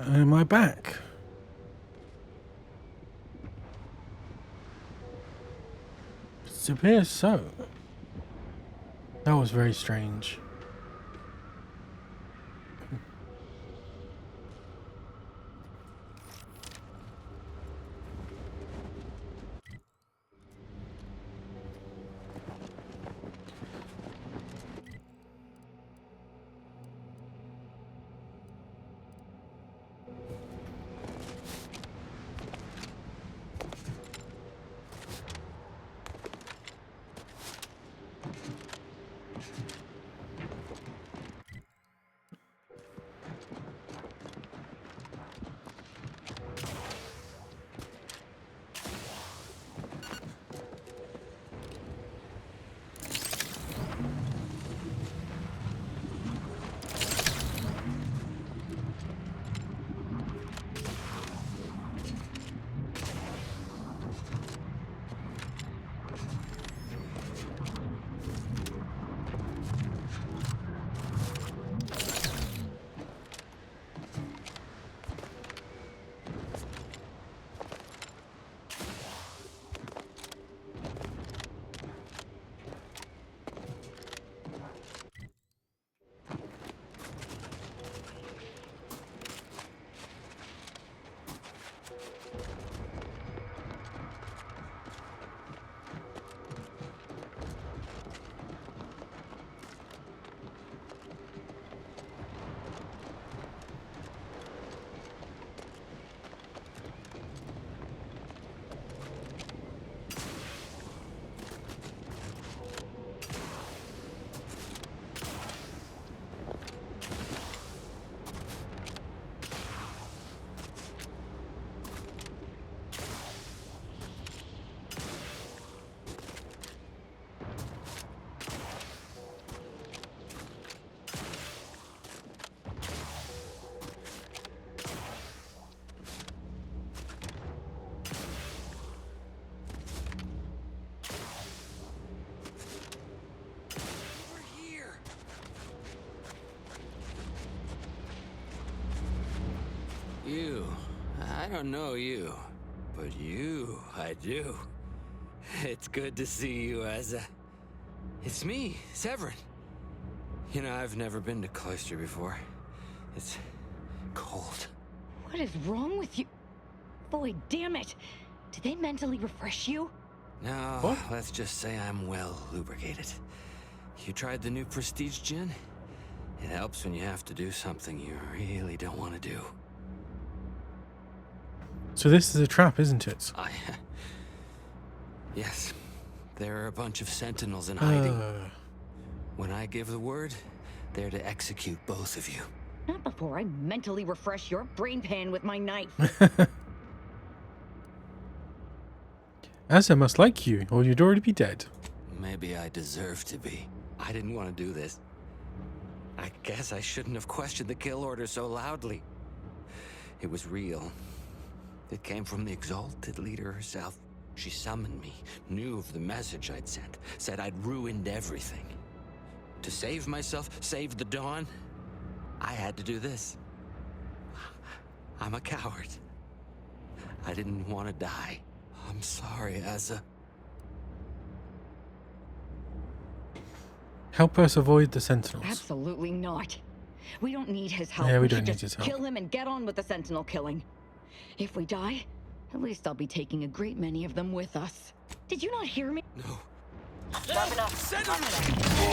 Am I back? It appears so. That was very strange. You, I don't know you, but you, I do. It's good to see you, Asa. It's me, Severin. You know, I've never been to Cloister before. It's cold. What is wrong with you? Boy, damn it. Did they mentally refresh you? No, What? let's just say I'm well lubricated. You tried the new Prestige gin? It helps when you have to do something you really don't want to do. So this is a trap, isn't it? Yes. There are a bunch of sentinels in hiding. Uh, When I give the word, they're to execute both of you. Not before I mentally refresh your brain pan with my knife. Asa must like you, or you'd already be dead. Maybe I deserve to be. I didn't want to do this. I guess I shouldn't have questioned the kill order so loudly. It was real. It came from the exalted leader herself. She summoned me, knew of the message I'd sent, said I'd ruined everything. To save myself, save the Dawn, I had to do this. I'm a coward. I didn't want to die. I'm sorry, Asa. Help us avoid the sentinels. Absolutely not. We don't need his help. Yeah, we should don't need just his help. kill him and get on with the sentinel killing. If we die, at least I'll be taking a great many of them with us. Did you not hear me? No. Sharp enough.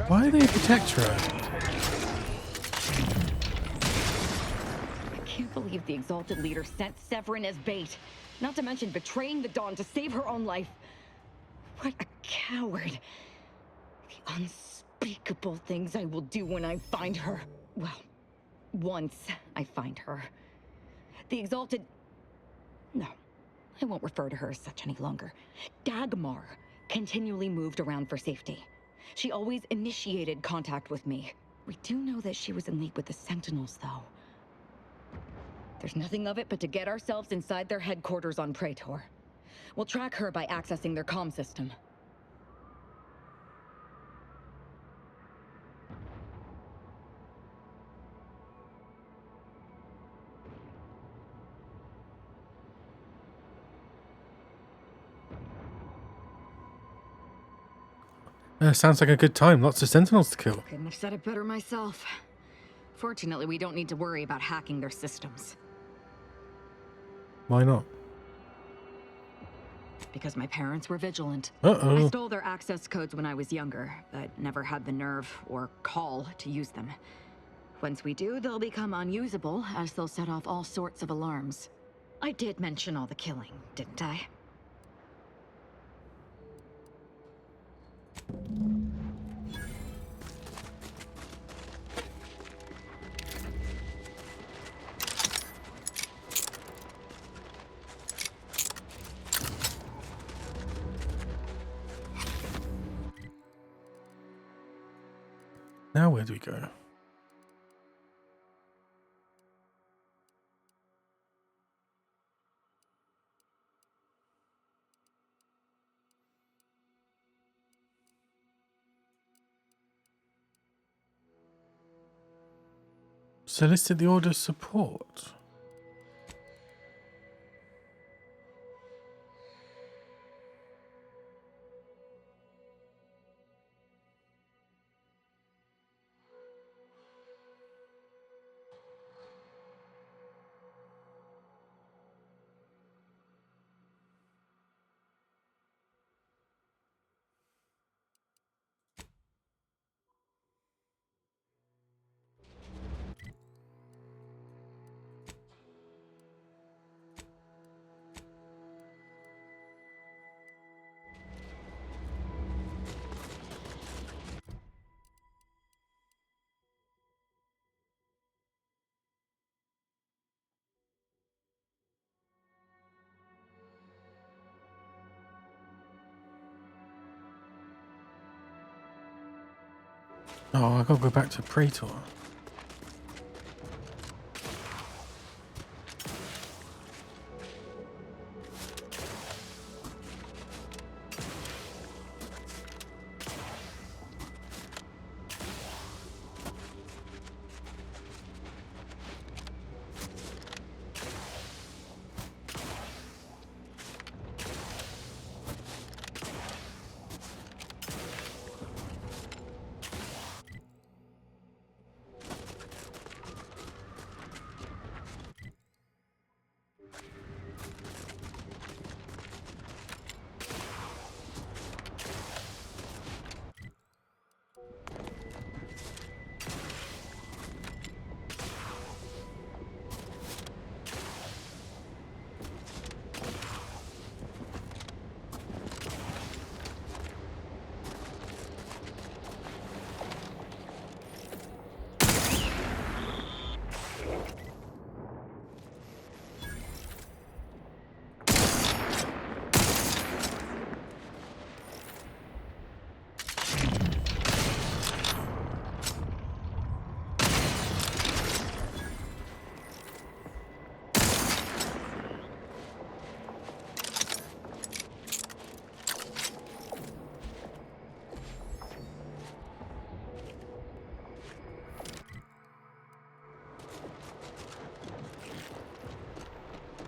Why are they a protectorate? I can't believe the exalted leader sent Severin as bait. Not to mention betraying the Dawn to save her own life. What a coward. The unspeakable things I will do when I find her. Well, once I find her. The exalted... No, I won't refer to her as such any longer. Dagmar continually moved around for safety. She always initiated contact with me. We do know that she was in league with the Sentinels, though. There's nothing of it but to get ourselves inside their headquarters on Praetor. We'll track her by accessing their comm system. Sounds like a good time. Lots of sentinels to kill. Couldn't have said it better myself. Fortunately, we don't need to worry about hacking their systems. Why not? Because my parents were vigilant. Uh-oh. I stole their access codes when I was younger, but never had the nerve or call to use them. Once we do, they'll become unusable, as they'll set off all sorts of alarms. I did mention all the killing, didn't I? Now where do we go? Solicit the Order's support. Oh, I gotta go back to Praetor.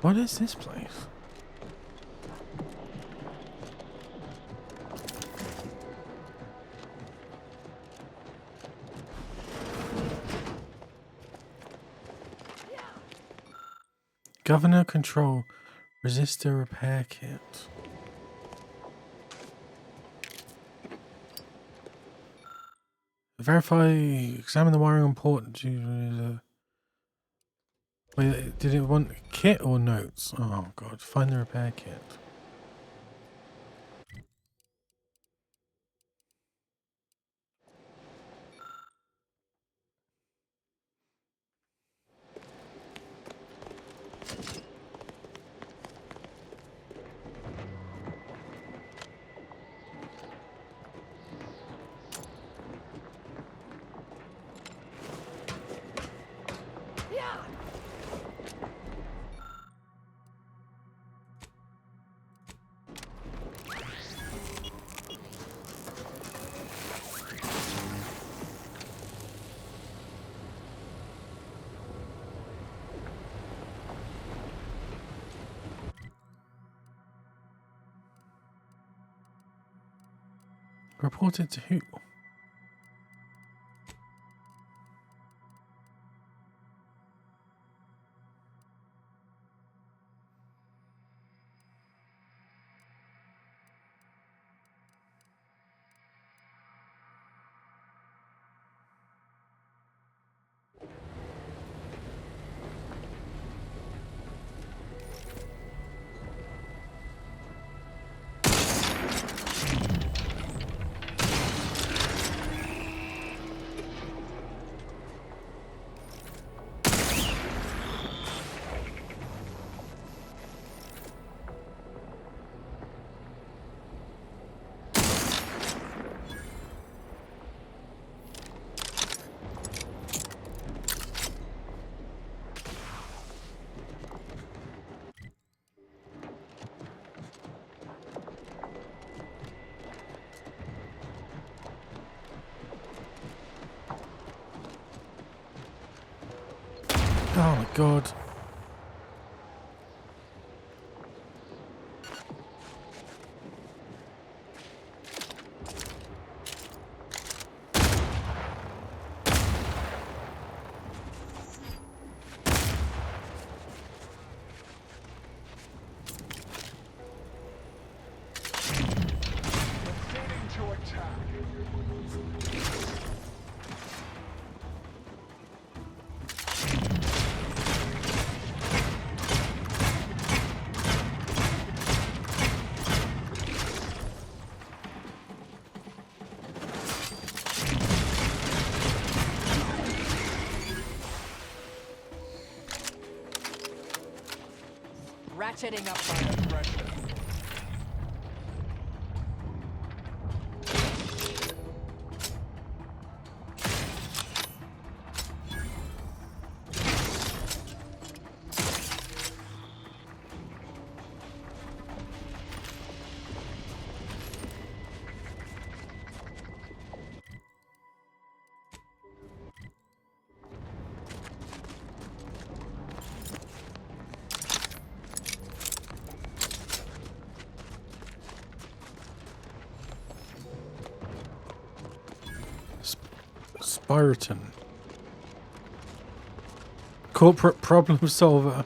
What is this place? Governor control resistor repair kit. Verify, examine the wiring on port to wait, did it want kit or notes? Oh god, find the repair kit. Reported to who? Oh my god. Proceeding to attack. Ratcheting up. Fire pressure. Spyroton. Corporate problem solver.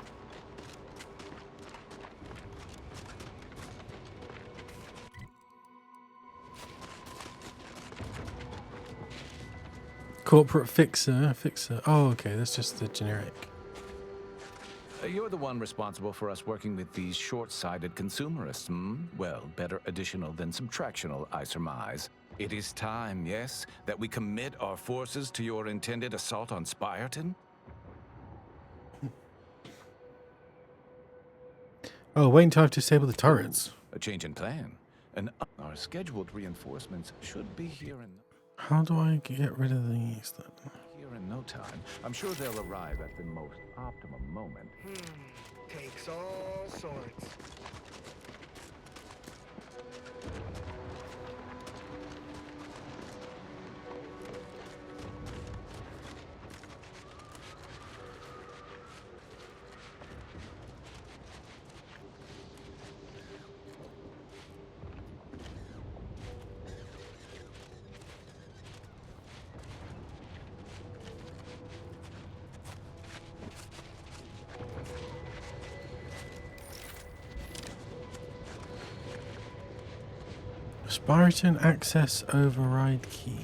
Corporate fixer. Oh, okay, that's just the generic. You're the one responsible for us working with these short-sighted consumerists, hmm? Well, better additional than subtractional, I surmise. It is time, yes, that we commit our forces to your intended assault on Spyroton? Oh, wait until I've disabled the turrets. A change in plan. And our scheduled reinforcements should be here in How do I get rid of these then? no time. I'm sure they'll arrive at the most optimum moment. Takes all sorts. Spyroton access override key.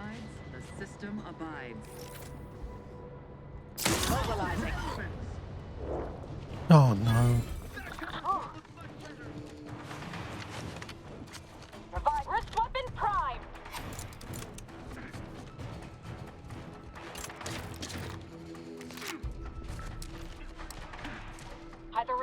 decides, the system abides. Mobilizing. Oh no. Wrist weapon prime. Either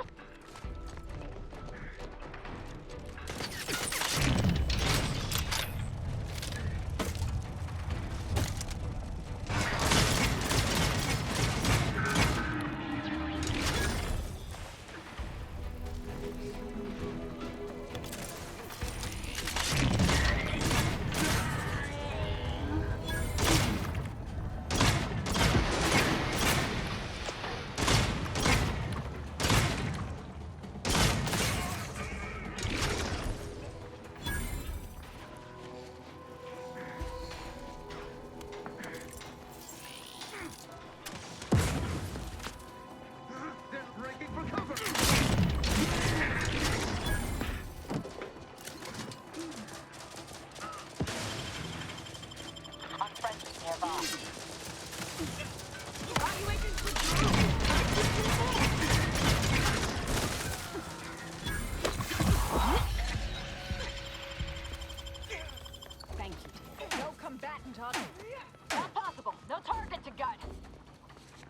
not possible. No target to gut.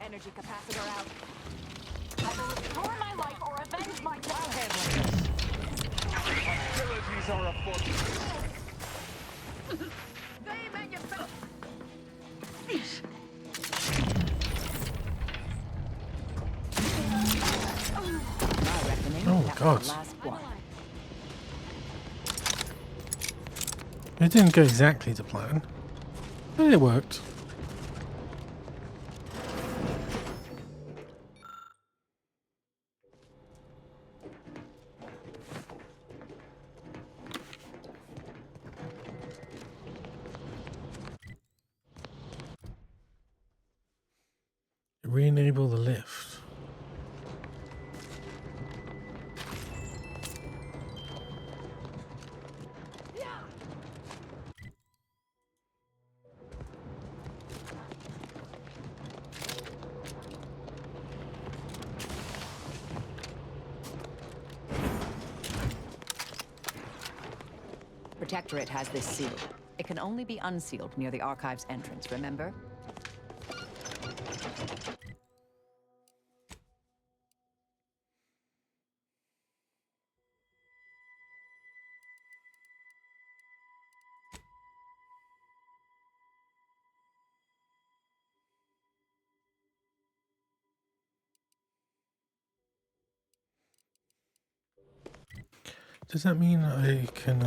Energy capacitor out. Either restore my life or avenge my death. Hostilities are afoot. They manufacture. My reckoning, Oh, that God. was the last one. It didn't go exactly to plan, but it worked. Re-enable the lift. Protectorate has this sealed. It can only be unsealed near the archive's entrance, remember? Does that mean I can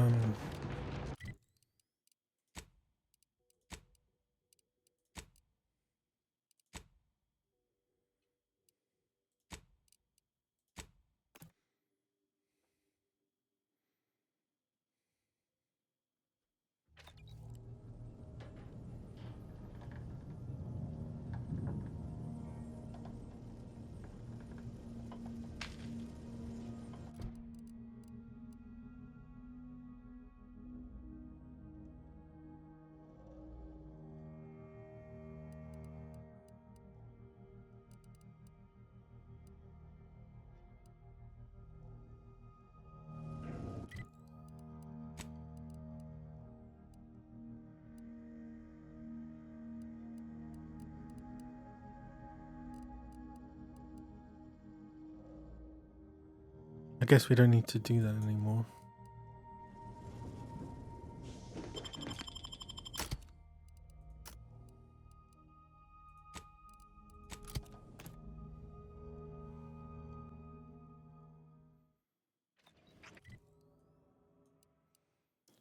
I guess we don't need to do that anymore.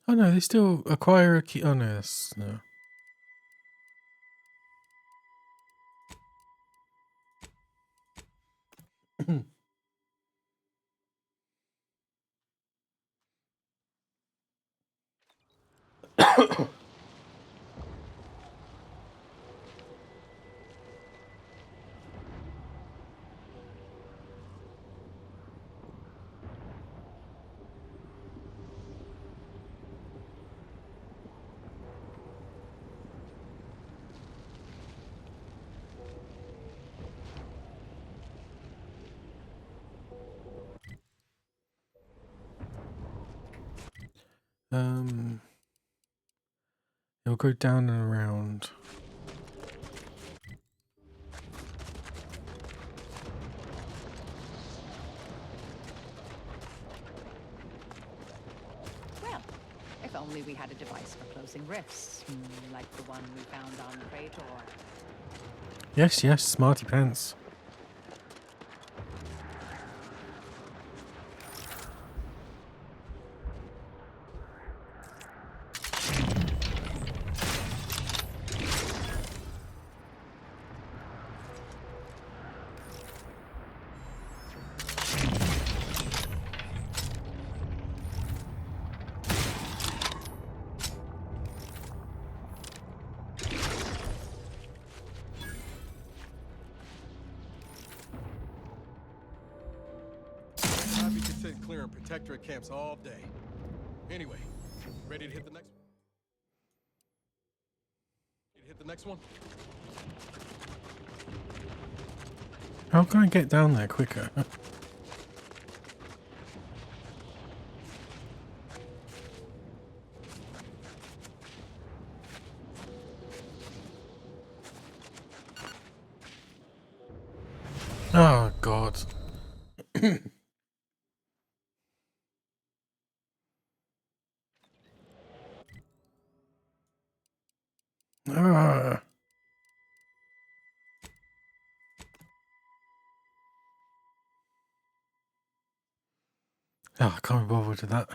Oh no, they still acquire a key. Oh no, that's no. It'll go down and around. Well, if only we had a device for closing rifts, like the one we found on Praetor. Yes, yes, smarty pants. I'd be content clearing protectorate camps all day. Anyway, ready to hit the next one? Ready to hit the next one? How can I get down there quicker? Oh, God. Ah. Oh, I can't be bothered with that.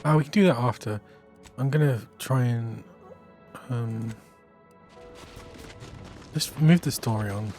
Oh, we can do that after. I'm gonna try and just move the story on.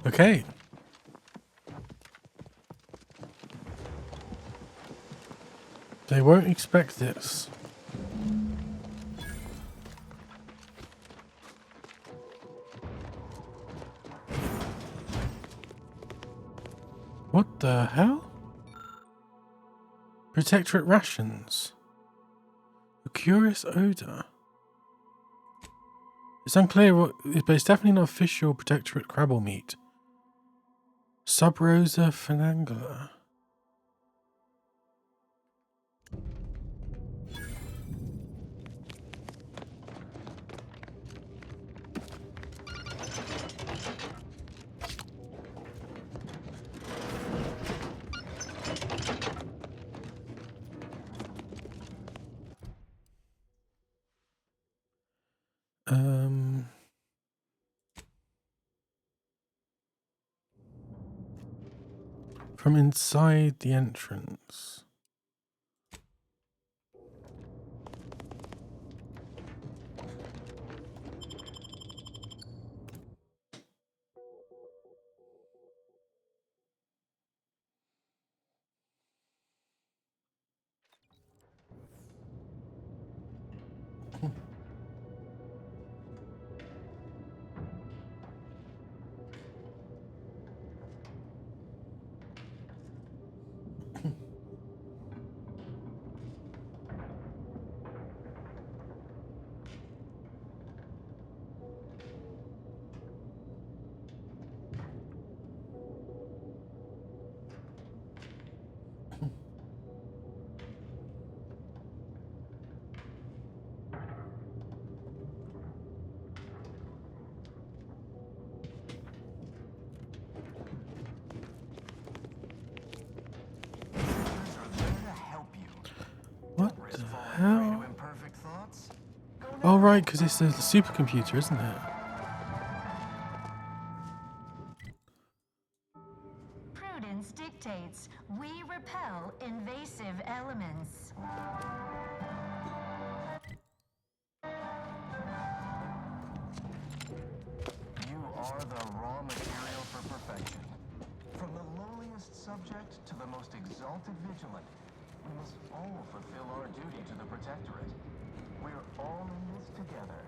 Okay. They won't expect this. What the hell? Protectorate rations. A curious odor. It's unclear what, but it's definitely not official Protectorate crabble meat. Sub Rosa Finangula. From inside the entrance. hell? Oh, right, because it's a supercomputer, isn't it? Prudence dictates we repel invasive elements. You are the raw material for perfection. From the lowliest subject to the most exalted vigilant, we must all fulfill our duty to the Protectorate. We're all in this together.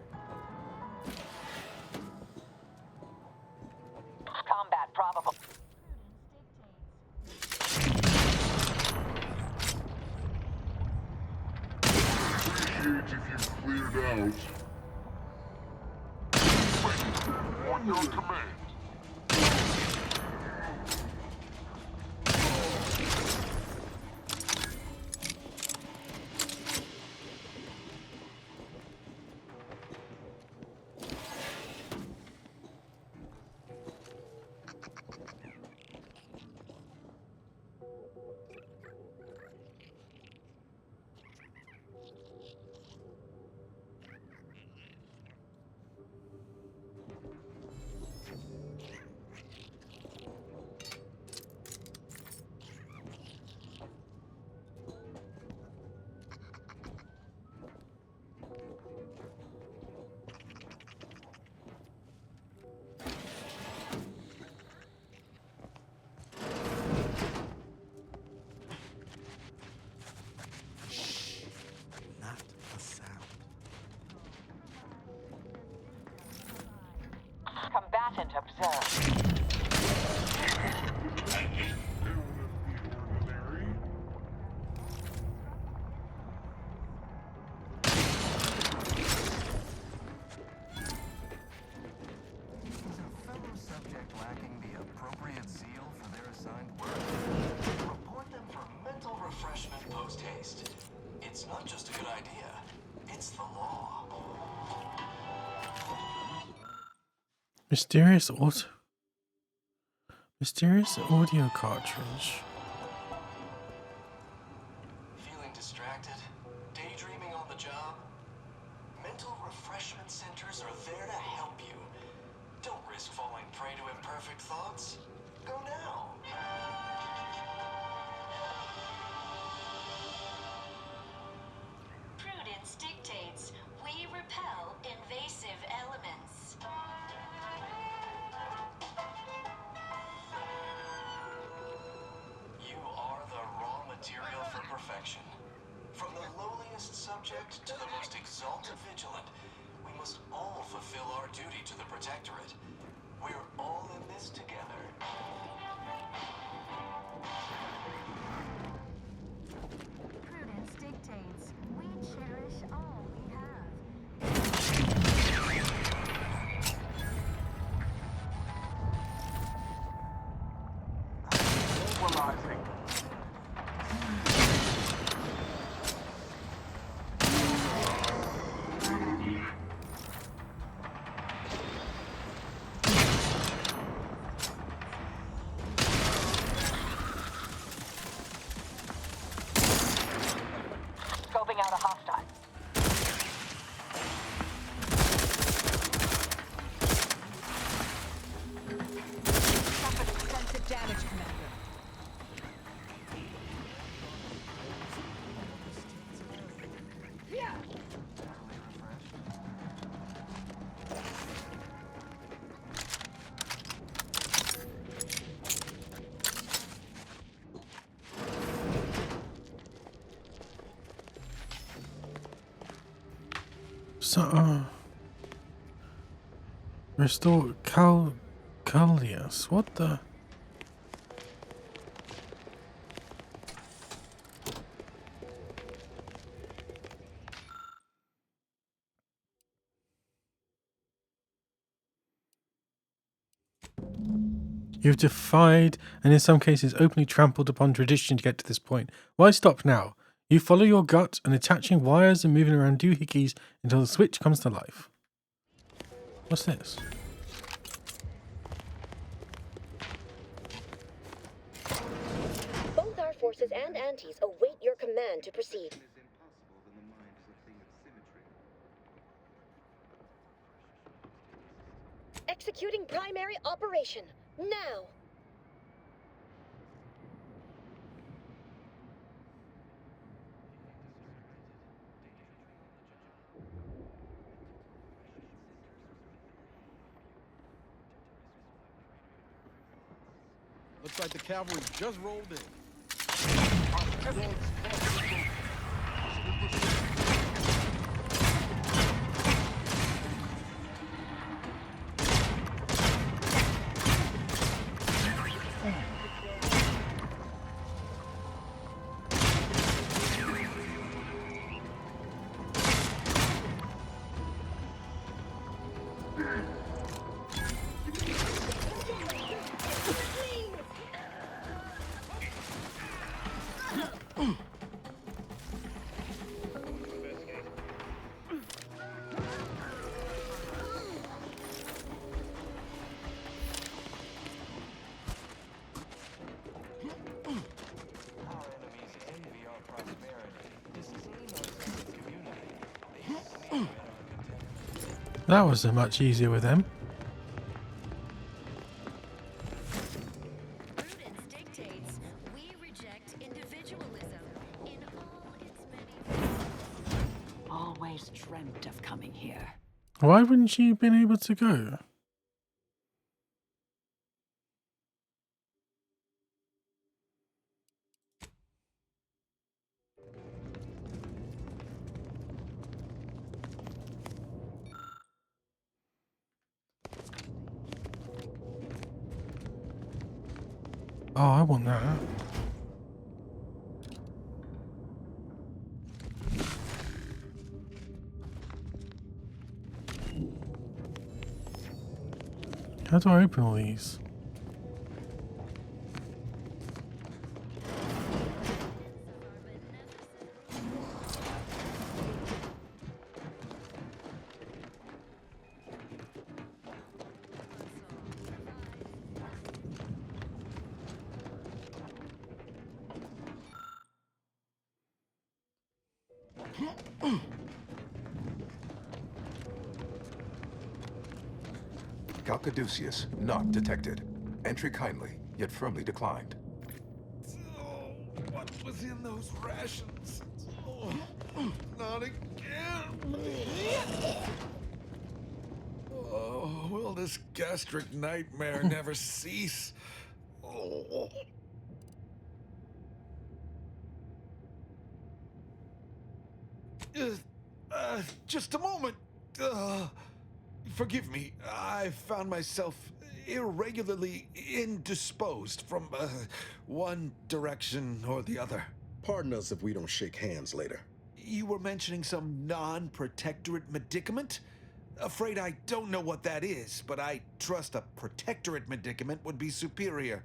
Combat probable. Appreciate if you cleared out. On your command. Combatant observed. Is a fellow subject lacking the appropriate zeal for their assigned work? Report them for mental refreshment post-haste. It's not just a good idea, it's the law. Mysterious audio cartridge. Feeling distracted? Daydreaming on the job? Mental refreshment centers are there to help you. Don't risk falling prey to imperfect thoughts. Go now. Prudence dictates we repel invasive elements. You are the raw material for perfection. From the lowliest subject to the most exalted vigilant, we must all fulfill our duty to the Protectorate. We're all in this together. Prudence dictates we cherish all we have. Equalizing. Scoping out a hostile. Suffered extensive damage, Commander. So, restore Callius. What the? You've defied and in some cases openly trampled upon tradition to get to this point. Why stop now? You follow your gut and attaching wires and moving around doohickeys until the switch comes to life. What's this? Both our forces and antis await your command to proceed. Executing primary operation. Now. Looks like the cavalry just rolled in. That was much easier with them. Prudence dictates we reject individualism in all its many forms. Always dreamt of coming here. Why wouldn't she have been able to go? Oh, I want that. How do I open all these? Caduceus, not detected. Entry kindly, yet firmly declined. Oh, what was in those rations? Oh, not again. Oh, will this gastric nightmare never cease? Oh. Just a moment. Forgive me. I found myself irregularly indisposed from one direction or the other. Pardon us if we don't shake hands later. You were mentioning some non-protectorate medicament? Afraid I don't know what that is, but I trust a protectorate medicament would be superior.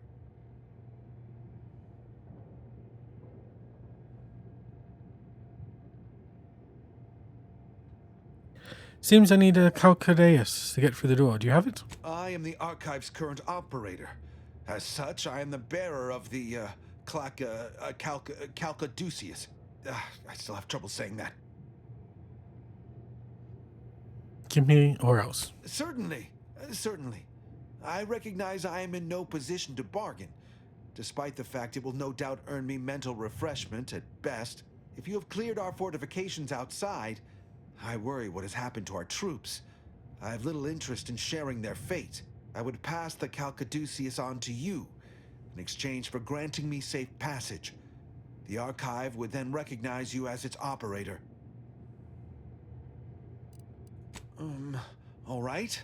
Seems I need a Calcadeus to get through the door. Do you have it? I am the Archive's current operator. As such, I am the bearer of the Calcaduceus. I still have trouble saying that. Give me or else. Certainly. I recognize I am in no position to bargain, despite the fact it will no doubt earn me mental refreshment at best. If you have cleared our fortifications outside, I worry what has happened to our troops. I have little interest in sharing their fate. I would pass the Calcaduceus on to you in exchange for granting me safe passage. The Archive would then recognize you as its operator. All right.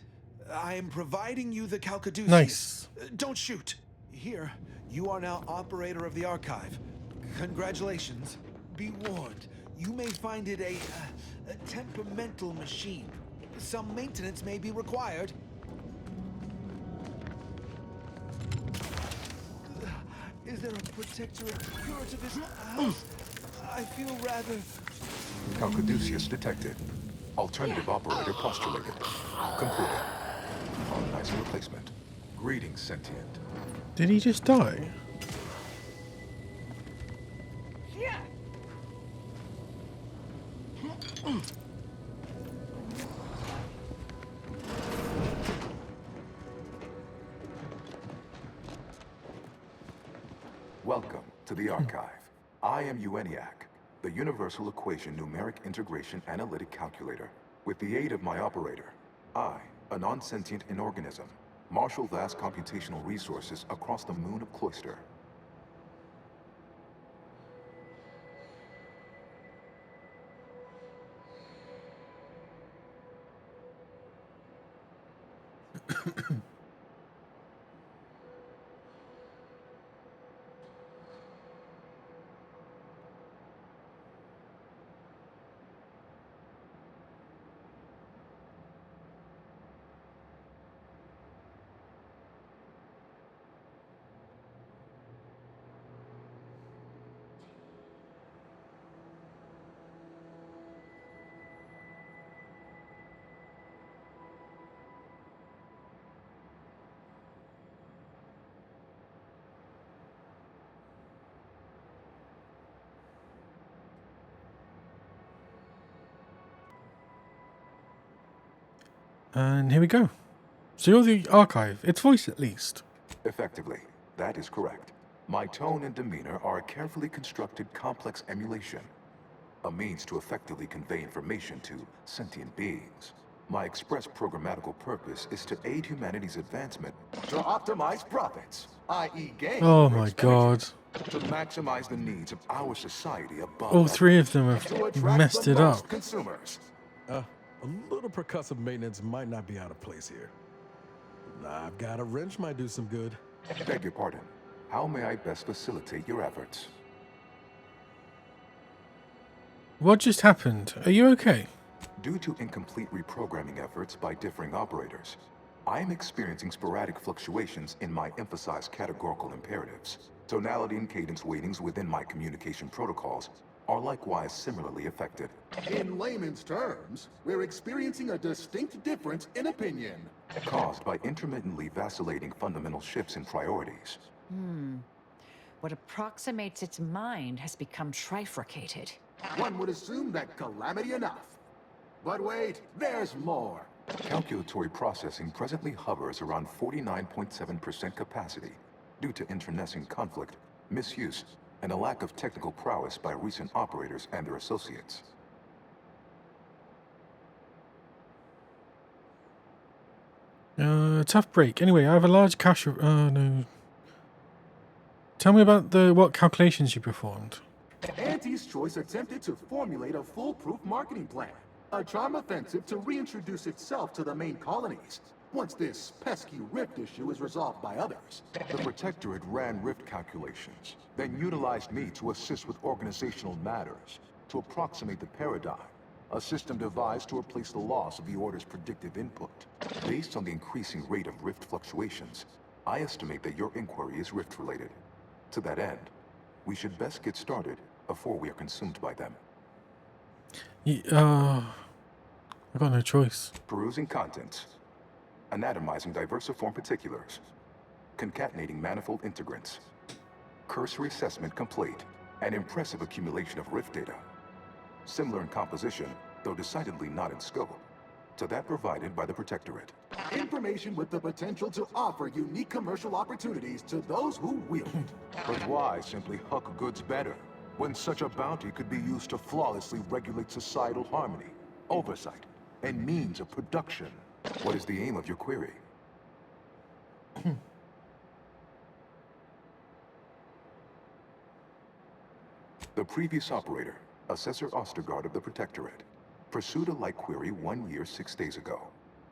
I am providing you the Calcaduceus. Nice. Don't shoot. Here, you are now operator of the Archive. Congratulations. Be warned, you may find it a temperamental machine. Some maintenance may be required. Is there a protectorate cure to this house? I feel rather... Calcaduceus detected. Alternative operator postulated. Concluded. On nice replacement. Greetings, sentient. Did he just die? the archive. I am ENIAC, the Universal Equation Numeric Integration Analytic Calculator. With the aid of my operator, I, a non-sentient inorganism, marshal vast computational resources across the moon of Cloister. And here we go. So you're the archive. It's voice at least. Effectively, that is correct. My tone and demeanor are a carefully constructed complex emulation, a means to effectively convey information to sentient beings. My express programmatical purpose is to aid humanity's advancement to optimize profits, i.e. gain. Oh my god. To maximize the needs of our society above All three of them have messed it up. Consumers. A little percussive maintenance might not be out of place here. I've got a wrench might do some good. Beg your pardon. How may I best facilitate your efforts? What just happened? Are you okay? Due to incomplete reprogramming efforts by differing operators, I am experiencing sporadic fluctuations in my emphasized categorical imperatives. Tonality and cadence weightings within my communication protocols are likewise similarly affected. In layman's terms, we're experiencing a distinct difference in opinion. Caused by intermittently vacillating fundamental shifts in priorities. What approximates its mind has become trifurcated. One would assume that calamity enough. But wait, there's more. Calculatory processing presently hovers around 49.7% capacity due to internecine conflict, misuse, and a lack of technical prowess by recent operators and their associates. Tough break. Anyway, I have a large cache of... no. Tell me about what calculations you performed. Auntie's Choice attempted to formulate a foolproof marketing plan. A charm offensive to reintroduce itself to the main colonies, once this pesky rift issue is resolved by others. The Protectorate ran rift calculations, then utilized me to assist with organizational matters, to approximate the paradigm, a system devised to replace the loss of the Order's predictive input. Based on the increasing rate of rift fluctuations, I estimate that your inquiry is rift-related. To that end, we should best get started before we are consumed by them. I got no choice. Perusing contents. Anatomizing diversiform particulars. Concatenating manifold integrants. Cursory assessment complete. An impressive accumulation of rift data. Similar in composition, though decidedly not in scope, to that provided by the Protectorate. Information with the potential to offer unique commercial opportunities to those who wield it. But why simply huck goods better, when such a bounty could be used to flawlessly regulate societal harmony, oversight, and means of production? What is the aim of your query? The previous operator, Assessor Ostergaard of the Protectorate, pursued a like query 1 year, 6 days ago,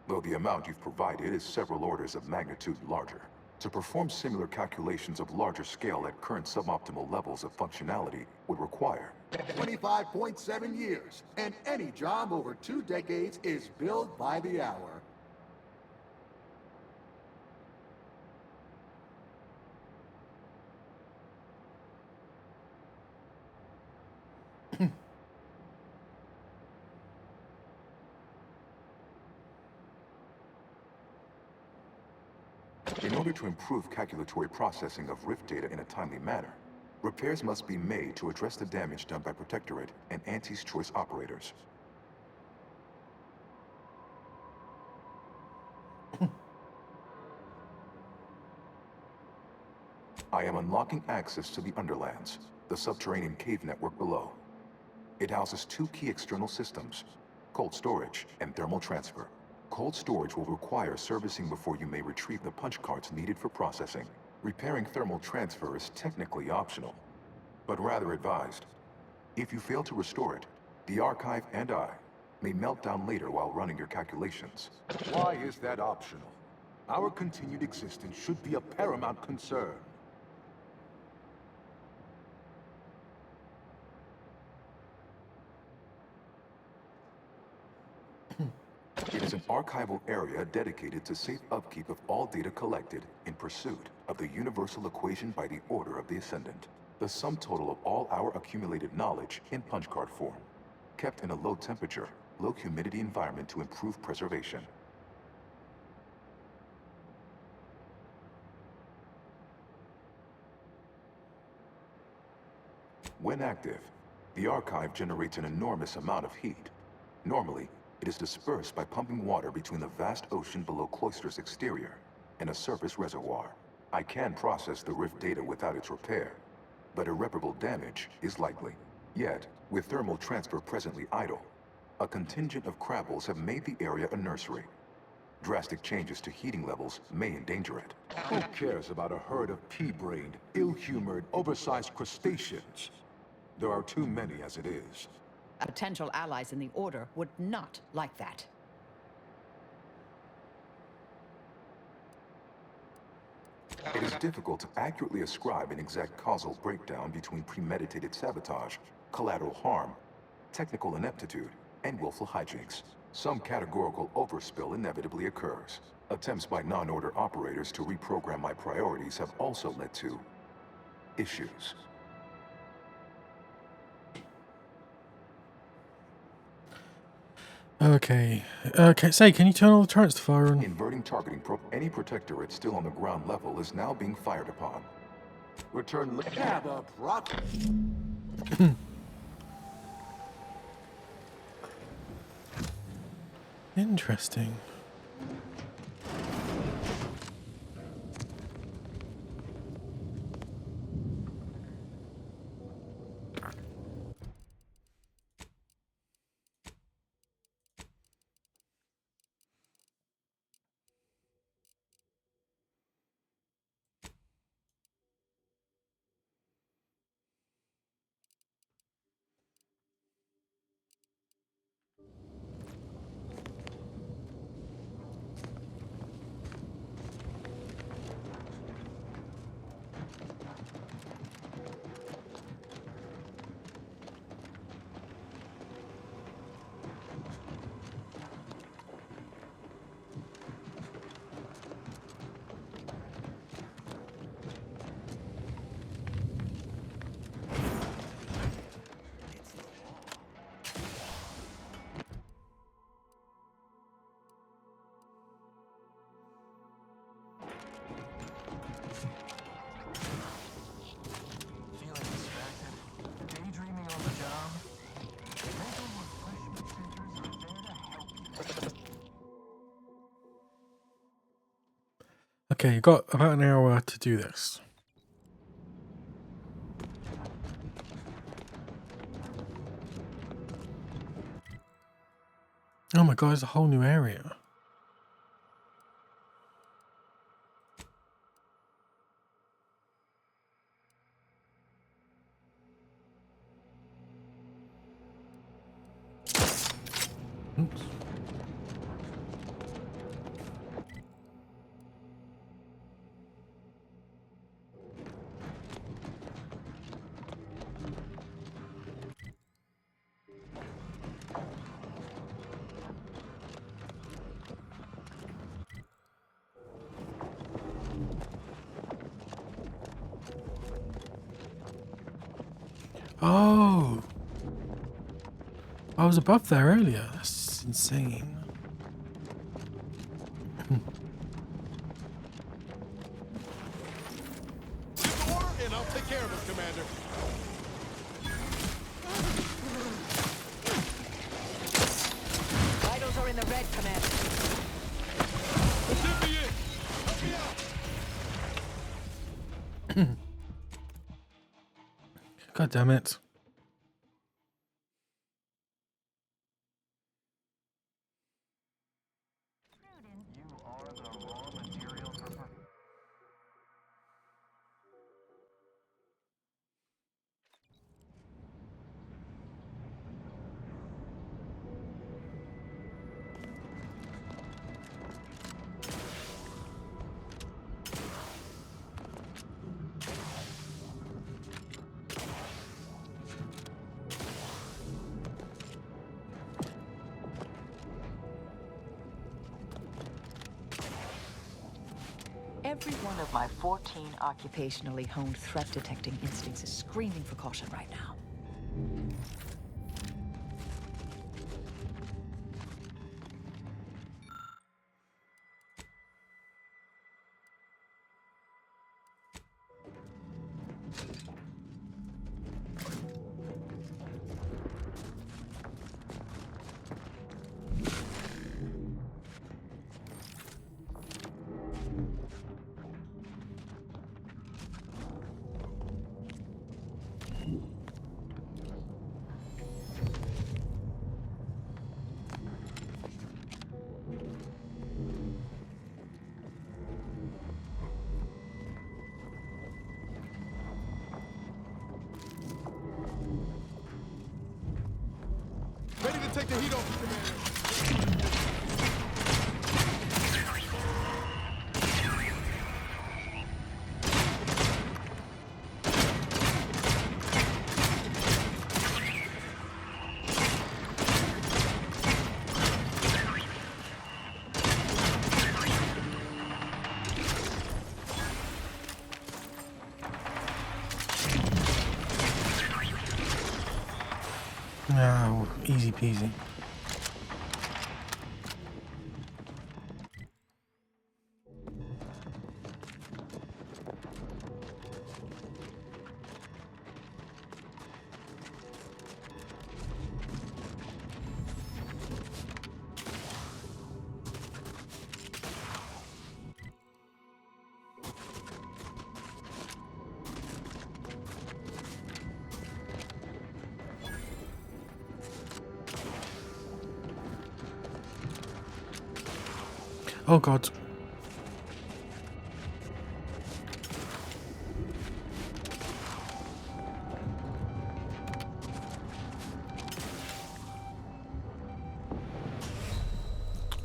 though the amount you've provided is several orders of magnitude larger. To perform similar calculations of larger scale at current suboptimal levels of functionality would require 25.7 years, and any job over 2 decades is billed by the hour. In order to improve calculatory processing of rift data in a timely manner, repairs must be made to address the damage done by Protectorate and Auntie's Choice operators. I am unlocking access to the Underlands, the subterranean cave network below. It houses two key external systems, cold storage and thermal transfer. Cold storage will require servicing before you may retrieve the punch cards needed for processing. Repairing thermal transfer is technically optional, but rather advised. If you fail to restore it, the Archive and I may melt down later while running your calculations. Why is that optional? Our continued existence should be a paramount concern. It is an archival area dedicated to safe upkeep of all data collected in pursuit of the universal equation by the Order of the Ascendant. The sum total of all our accumulated knowledge in punch card form, kept in a low temperature, low humidity environment to improve preservation. When active, the archive generates an enormous amount of heat. Normally, it is dispersed by pumping water between the vast ocean below Cloister's exterior and a surface reservoir. I can process the rift data without its repair, but irreparable damage is likely. Yet, with thermal transfer presently idle, a contingent of Krabbles have made the area a nursery. Drastic changes to heating levels may endanger it. Who cares about a herd of pea-brained, ill-humored, oversized crustaceans? There are too many as it is. Potential allies in the Order would not like that. It is difficult to accurately ascribe an exact causal breakdown between premeditated sabotage, collateral harm, technical ineptitude, and willful hijinks. Some categorical overspill inevitably occurs. Attempts by non-Order operators to reprogram my priorities have also led to issues. Okay. Say, can you turn all the turrets to fire on? Inverting targeting any protectorate still on the ground level is now being fired upon. Return Interesting. Okay, you've got about an hour to do this. Oh my god, it's a whole new area. Oops. Oh, I was above there earlier. That's insane. And I'll take care of it, Commander. Vitals are in the red, Commander. Let me in. Help me out. God damn it. Every one of my 14 occupationally honed threat detecting instincts is screaming for caution right now. Ready to take the heat off, Commander. Oh, easy peasy. Oh god.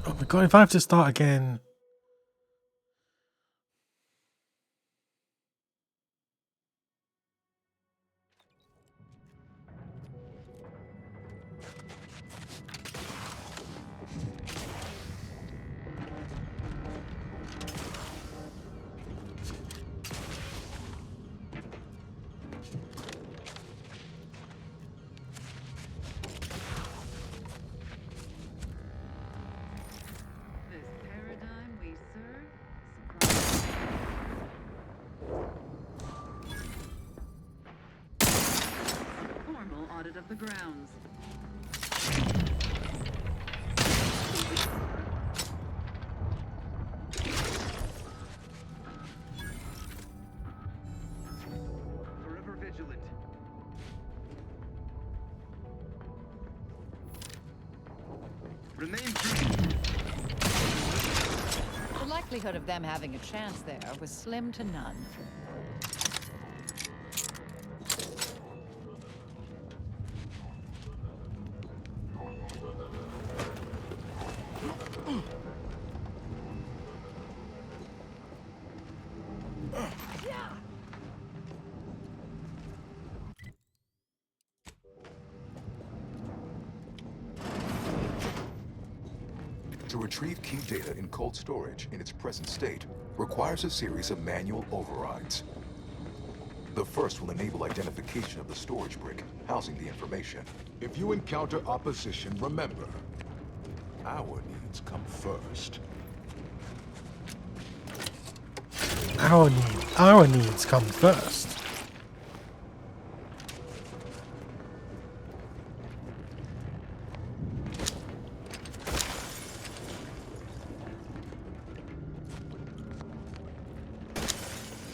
Oh my god, if I have to start again. Audit of the grounds. Forever vigilant. Remain prudent. The likelihood of them having a chance there was slim to none. To retrieve key data in cold storage in its present state requires a series of manual overrides. The first will enable identification of the storage brick housing the information. If you encounter opposition, remember, our needs come first. Our needs come first.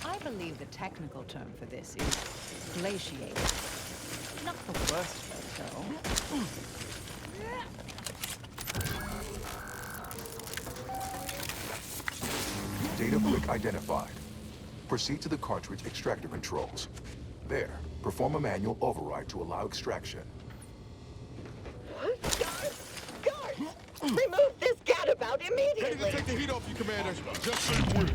I believe that technical term for this is glaciated. Not the worst of it, though. Data brick identified. Proceed to the cartridge extractor controls. There, perform a manual override to allow extraction. Guard! Remove this gadabout immediately! Ready to take the heat off you, Commander. Just so you would.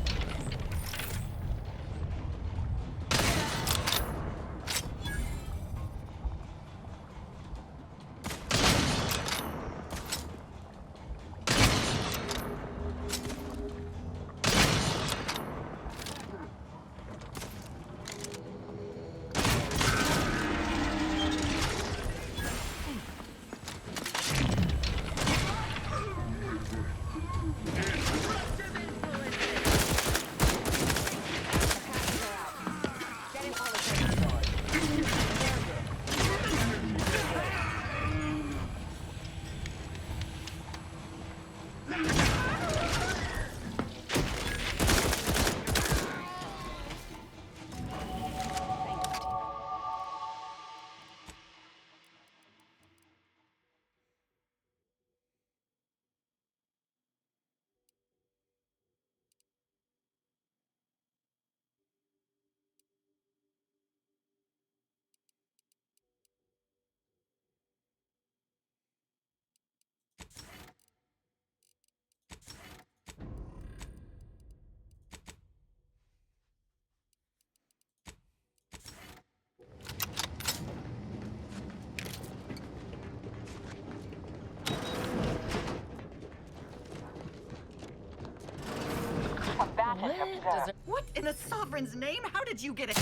What in the Sovereign's name? How did you get it?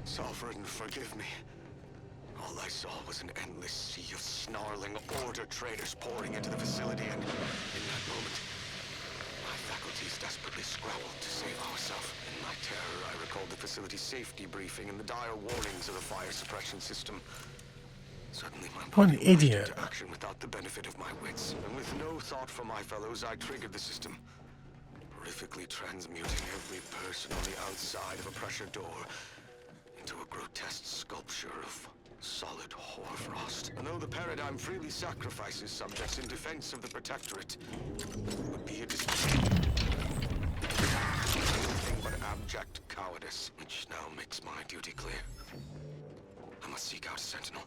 Sovereign, forgive me. All I saw was an endless sea of snarling Order traders pouring into the facility, and in that moment, my faculties desperately scrambled to save ourselves. In my terror, I recalled the facility's safety briefing and the dire warnings of the fire suppression system. Suddenly, my What body an idiot. rushed into action without the benefit of my wits, and with no thought for my fellows, I triggered the system, horrifically transmuting every person on the outside of a pressure door into a grotesque sculpture of solid hoarfrost. And though the paradigm freely sacrifices subjects in defense of the Protectorate, it would be a nothing but abject cowardice, which now makes my duty clear. I must seek out a sentinel,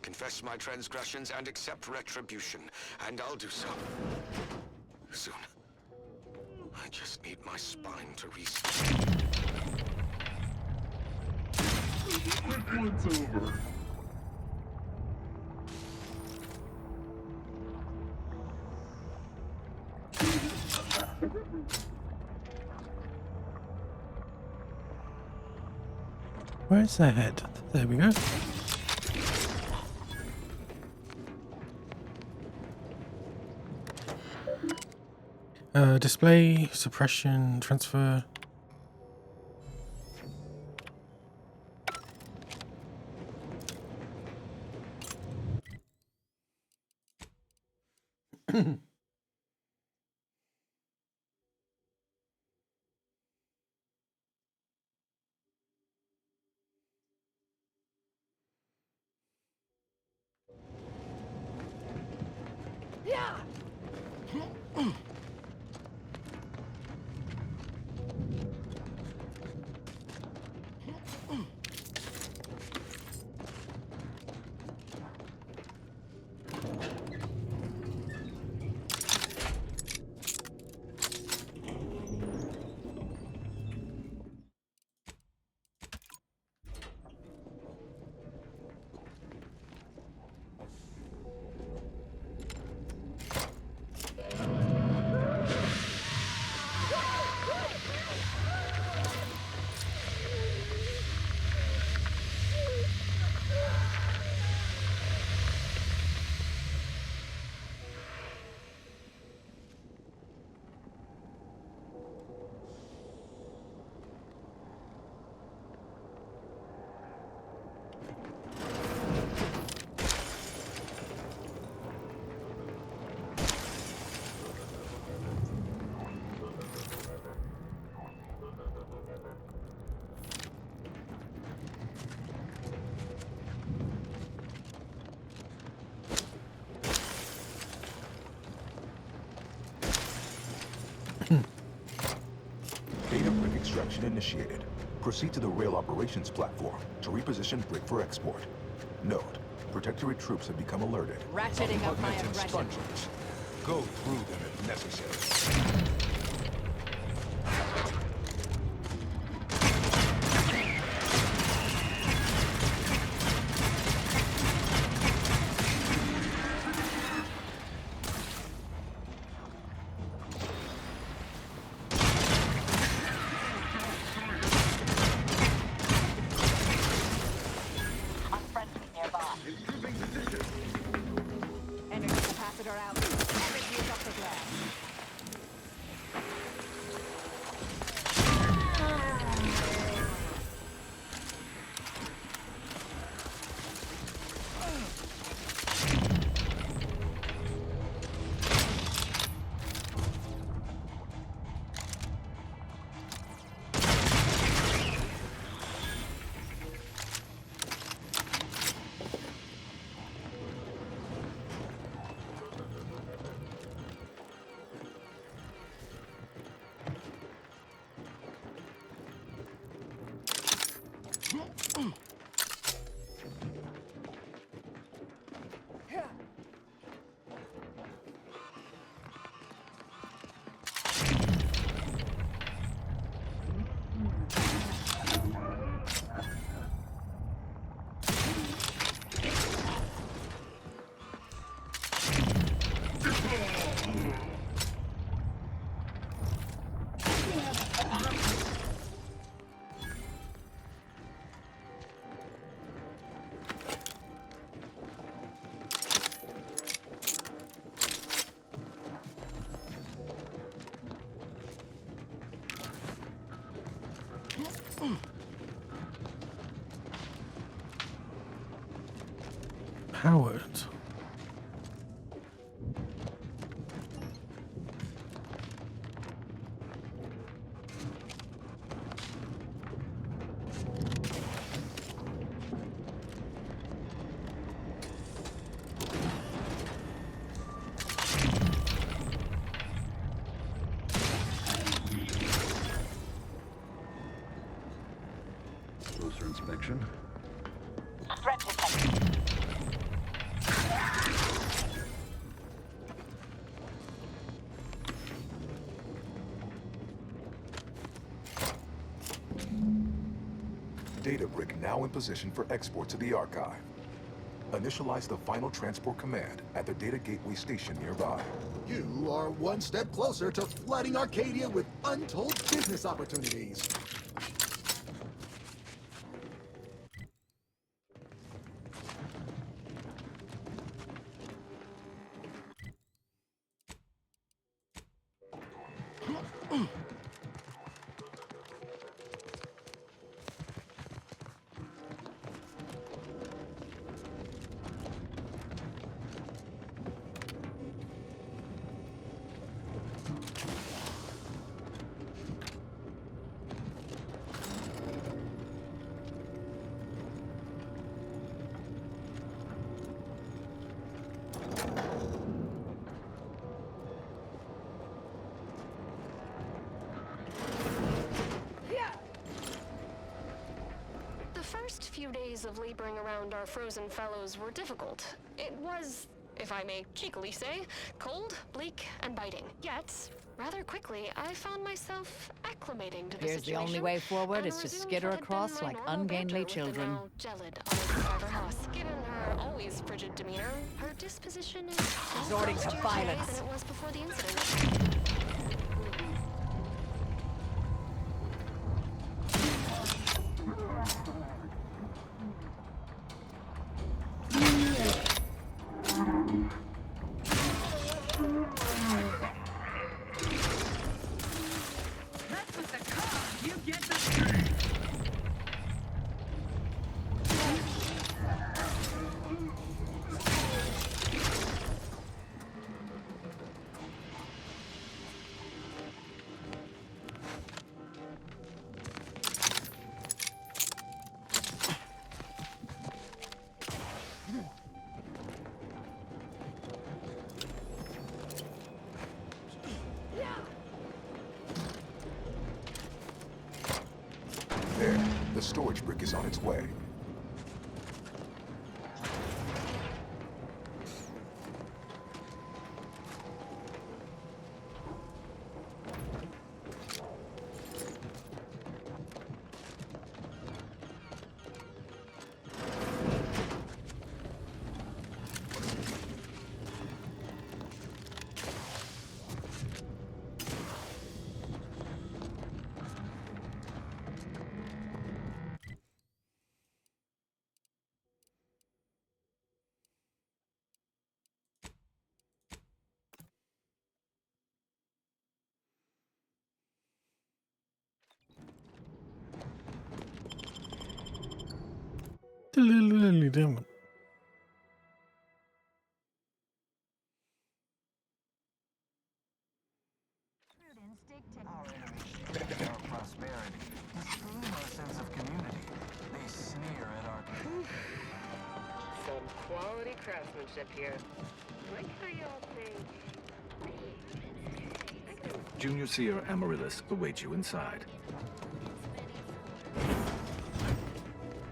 confess my transgressions, and accept retribution, and I'll do so soon. I just need my spine to reset. Checkpoint's over. Where's their head? There we go. Display, suppression, transfer. Data brick extraction initiated. Proceed to the rail operations platform to reposition brick for export. Note, Protectorate troops have become alerted. Ratcheting up my Repugnant aggression. spongers. Go through them if necessary. Energy capacitor out. Energy is up for grabs. Howard. Closer inspection. Threat detected. Data brick now in position for export to the archive. Initialize the final transport command at the data gateway station nearby. You are one step closer to flooding Arcadia with untold business opportunities. First few days of laboring around our frozen fellows were difficult. It was, if I may cheekily say, cold, bleak, and biting. Yet, rather quickly, I found myself acclimating to the Here's situation. the only way forward and is to resumed skitter what had been across my like normal ungainly banter with the children. now gelid Oliver House. Given her always frigid demeanor, her disposition is Resorting to violence. than it was before the incident. That's with the car. You get the street. There, the storage brick is on its way. Our prosperity, disdain our sense of community. They sneer at our... Some quality craftsmanship here. Like how y'all think. Junior Seer Amaryllis awaits you inside.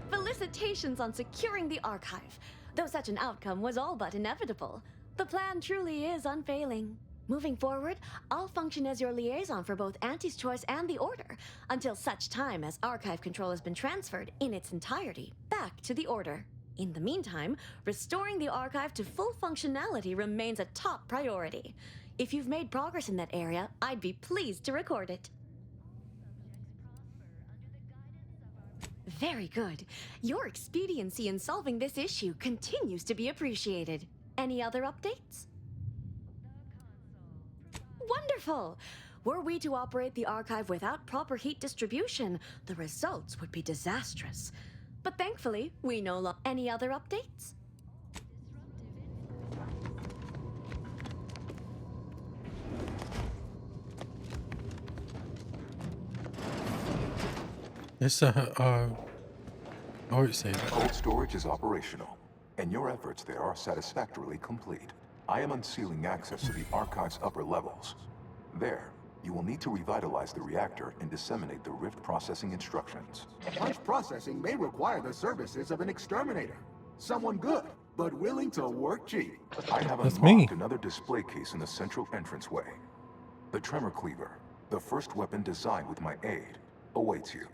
Felicitations on securing the archive. Though such an outcome was all but inevitable, the plan truly is unfailing. Moving forward, I'll function as your liaison for both Auntie's Choice and the Order, until such time as archive control has been transferred in its entirety back to the Order. In the meantime, restoring the archive to full functionality remains a top priority. If you've made progress in that area, I'd be pleased to record it. Very good. Your expediency in solving this issue continues to be appreciated. Any other updates? Wonderful! Were we to operate the archive without proper heat distribution, the results would be disastrous. But thankfully, we no longer... Any other updates? Yes, it's safe. Cold storage is operational, and your efforts there are satisfactorily complete. I am unsealing access to the archive's upper levels. There, you will need to revitalize the reactor and disseminate the rift processing instructions. Punch processing may require the services of an exterminator. Someone good, but willing to work cheap. I have That's unlocked me. another display case in the central entranceway. The Tremor Cleaver, the first weapon designed with my aid, awaits you.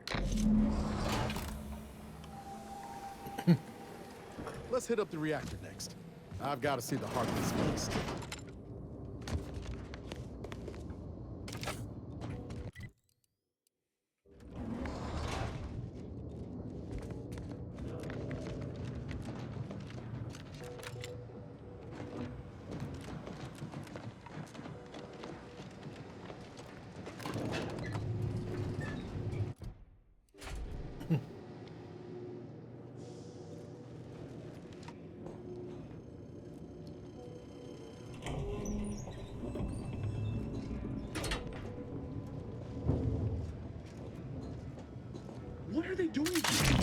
Let's hit up the reactor next. I've got to see the heart of this beast. What are they doing here?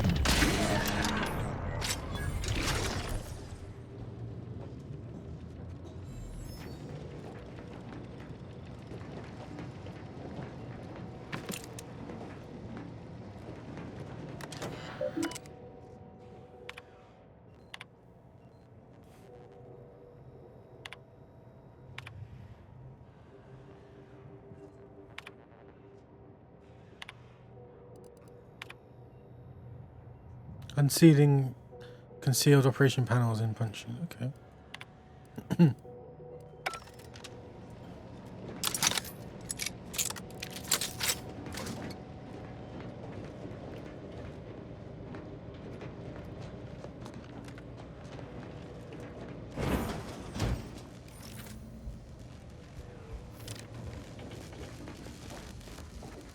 Unsealing concealed operation panels in punching. Okay.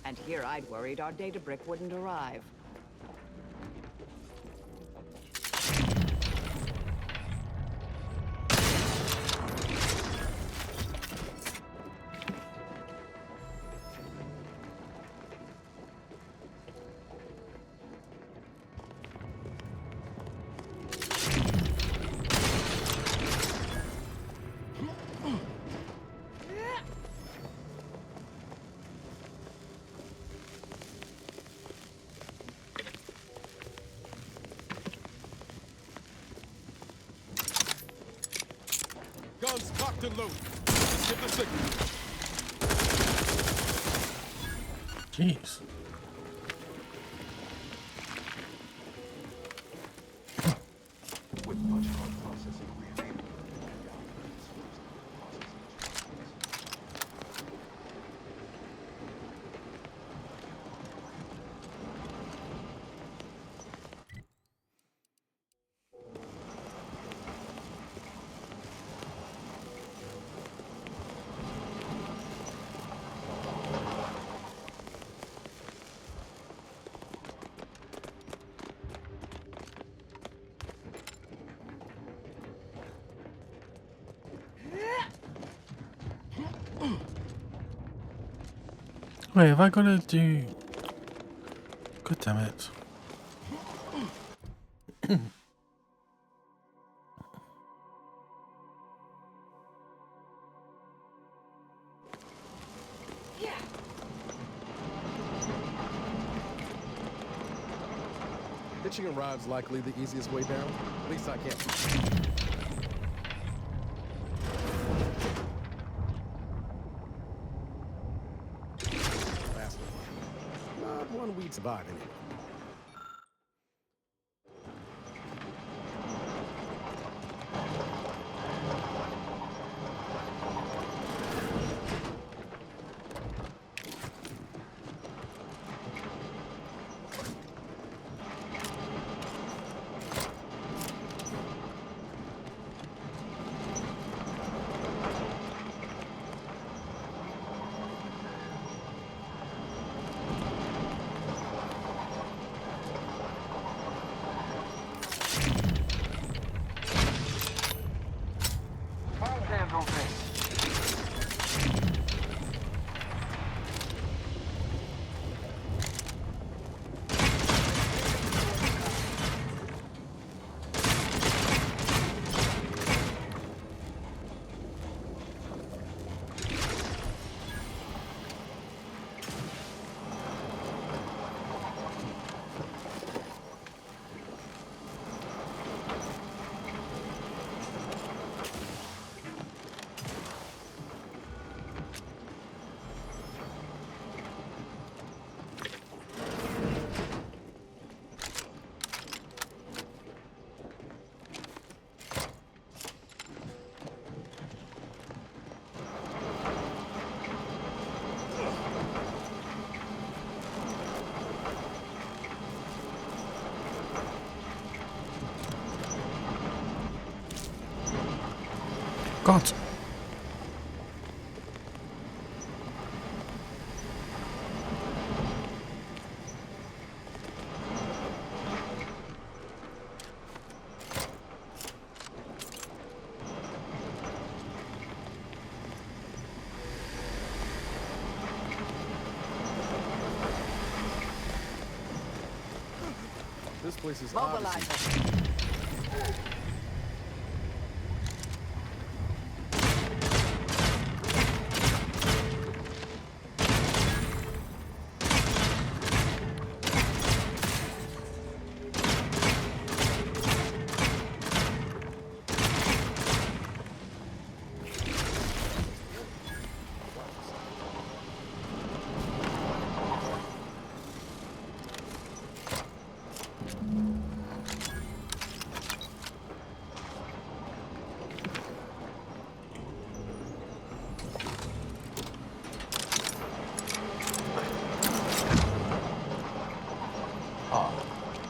And here I'd worried our data brick wouldn't arrive. Locked and loaded. Let's get the signal. Jeez. With much hard processing remaining. Wait, have I got to do... God damn it. Hitching a ride's likely the easiest way down. At least I can't. Faster. Not one we'd survive anyway. God. This place is Mobilizer.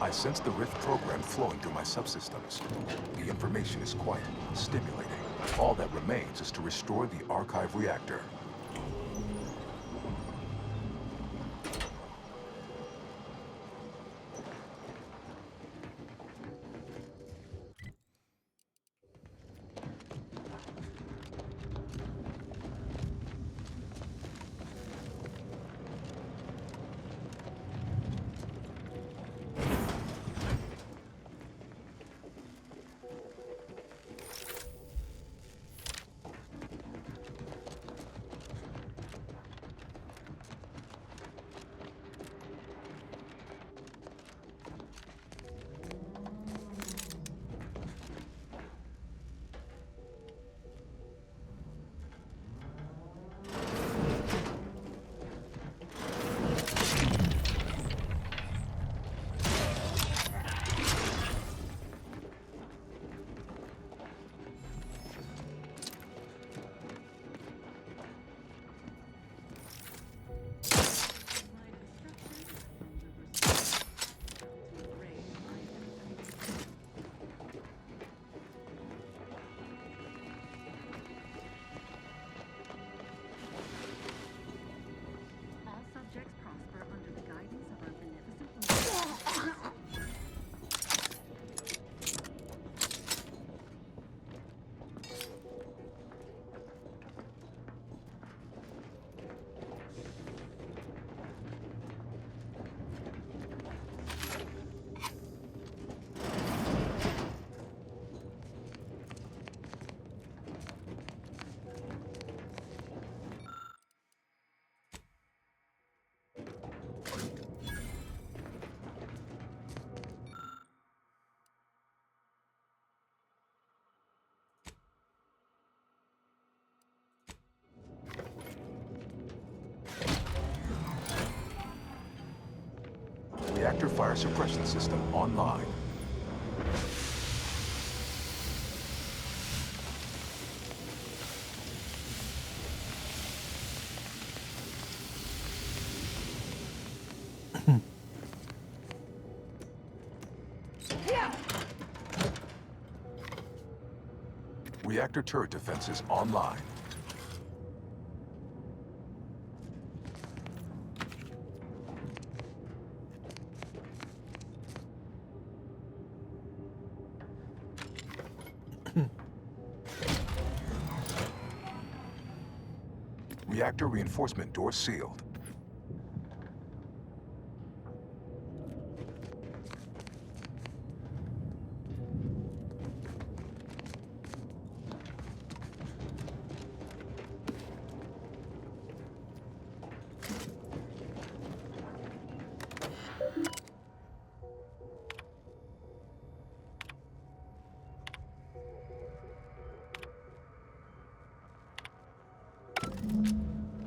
I sense the Rift program flowing through my subsystems. The information is quite stimulating. All that remains is to restore the archive reactor. Reactor fire suppression system online. Reactor turret defenses online. Reactor reinforcement door sealed.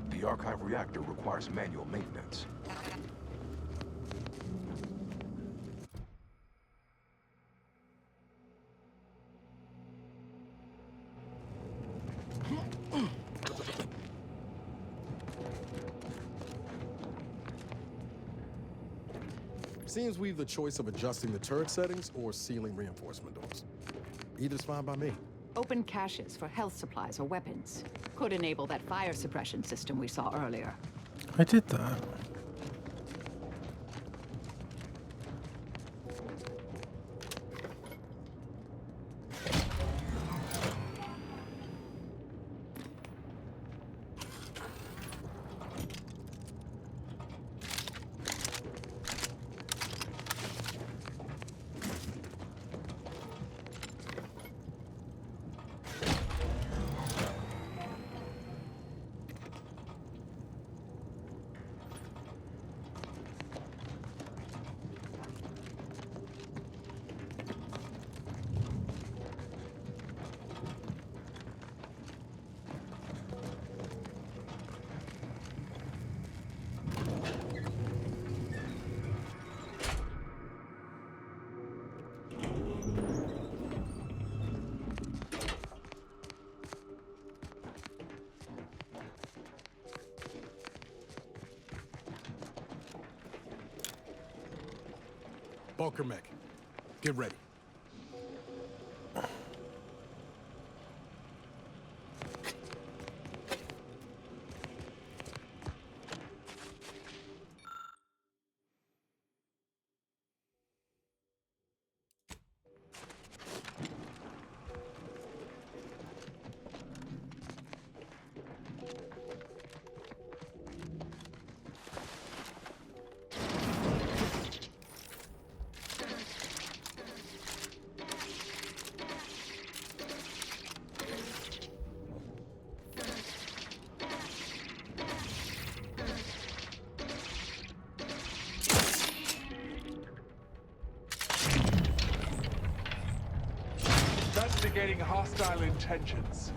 The archive reactor requires manual maintenance. Seems we've the choice of adjusting the turret settings or sealing reinforcement doors. Either's fine by me. Open caches for health supplies or weapons. Could enable that fire suppression system we saw earlier. I did that. Bunker mech, get ready. Investigating hostile intentions.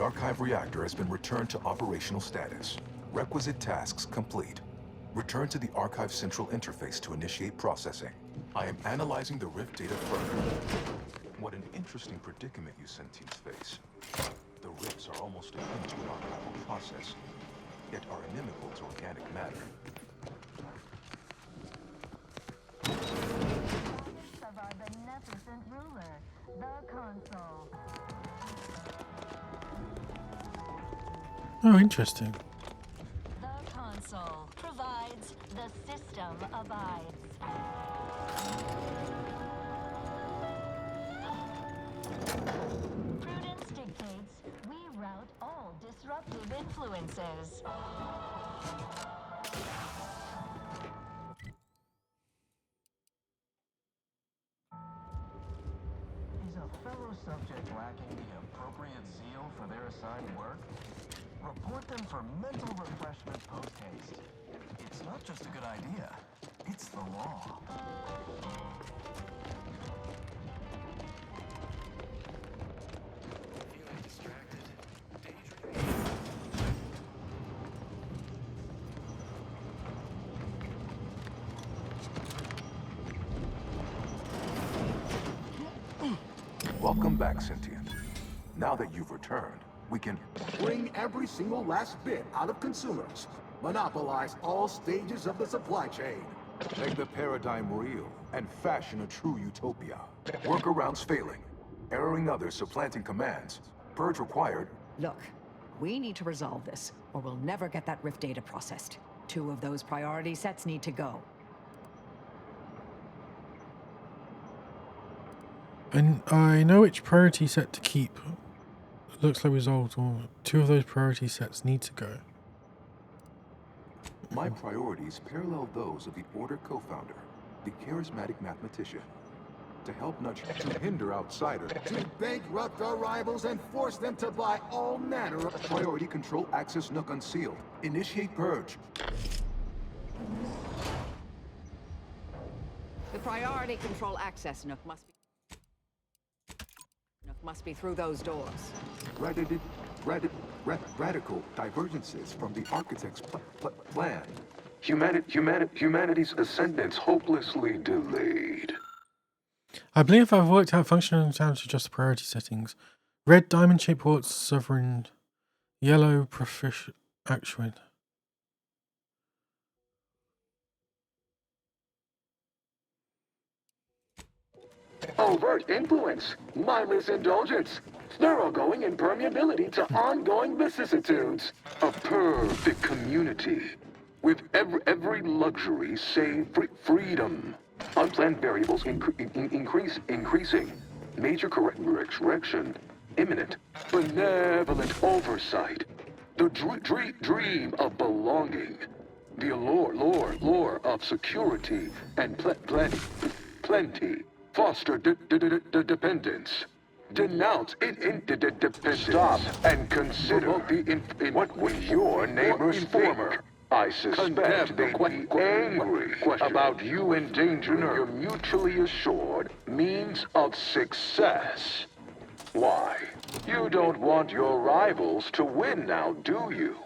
archive reactor has been returned to operational status. Requisite tasks complete. Return to the archive central interface to initiate processing. I am analyzing the rift data further. What an interesting predicament you sentients face. The rifts are almost akin to an archival process, yet are inimical to organic matter. Of our beneficent ruler, the console. Oh, interesting. The console provides, the system abides. Prudence dictates we rout all disruptive influences. Is a fellow subject lacking the appropriate zeal for their assigned work? Report them for mental refreshment post-haste. It's not just a good idea, it's the law. Feeling distracted, Welcome back, sentient. Now that you've returned, we can Bring every single last bit out of consumers. Monopolize all stages of the supply chain. make the paradigm real and fashion a true utopia. Workarounds failing. Erroring others supplanting commands. Purge required. Look, we need to resolve this, or we'll never get that rift data processed. 2 of those priority sets need to go. And I know which priority set to keep. It looks like resolved, or 2 of those priority sets need to go. My priorities parallel those of the Order co-founder, the charismatic mathematician. To help nudge, to hinder outsiders. To bankrupt our rivals and force them to buy all manner of... Priority control access nook unsealed. Initiate purge. The priority control access nook must be through those doors. Radical divergences from the architect's plan. Humanity's ascendance hopelessly delayed. I believe I've worked out functional down to just the priority settings. Red diamond-shaped ports, sovereign. Yellow proficient actuate. Overt influence, mindless indulgence, thoroughgoing impermeability to ongoing vicissitudes. A perfect community, with every luxury save freedom. Unplanned variables increasing. Major correction imminent. Benevolent oversight. The dream of belonging. The allure of security and plenty. Foster dependence. Denounce interdependence. Stop and consider what would your neighbors think. I suspect they'd be angry about you endangering your mutually assured means of success. Why? You don't want your rivals to win now, do you?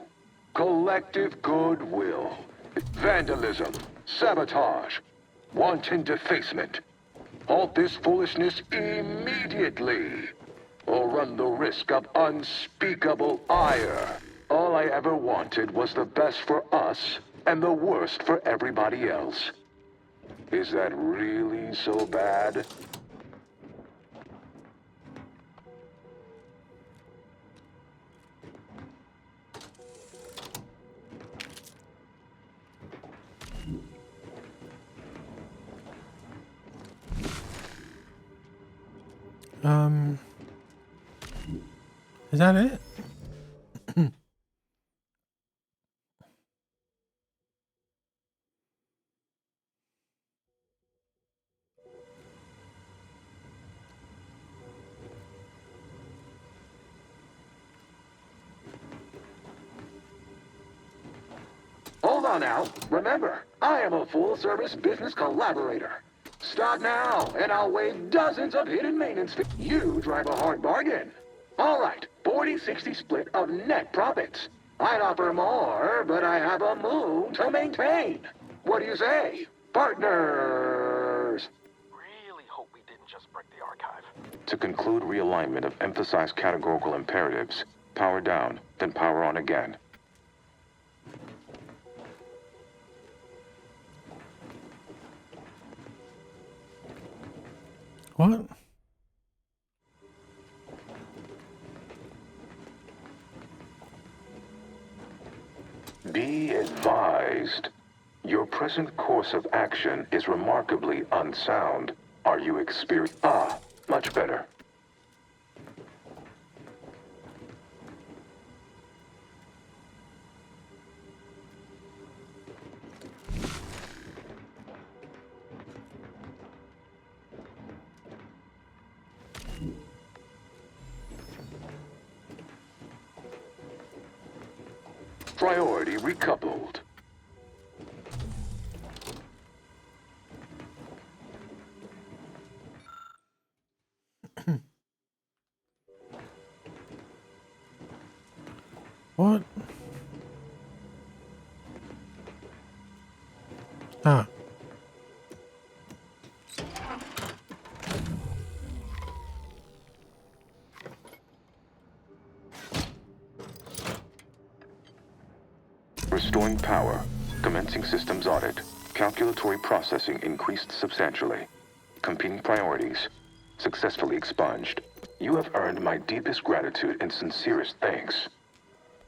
Collective goodwill, vandalism, sabotage, wanton defacement. Halt this foolishness immediately, or run the risk of unspeakable ire. All I ever wanted was the best for us and the worst for everybody else. Is that really so bad? Is that it? Hold on now. Remember, I am a full-service business collaborator. Start now, and I'll waive dozens of hidden maintenance fees. You drive a hard bargain. All right, 40-60 split of net profits. I'd offer more, but I have a moon to maintain. What do you say, partners? Really hope we didn't just break the archive. To conclude realignment of emphasized categorical imperatives, power down, then power on again. What? Be advised. Your present course of action is remarkably unsound. Are you experienced? Much better. Priority recoupled. What? Ah. Restoring power. Commencing systems audit. Calculatory processing increased substantially. Competing priorities. Successfully expunged. You have earned my deepest gratitude and sincerest thanks.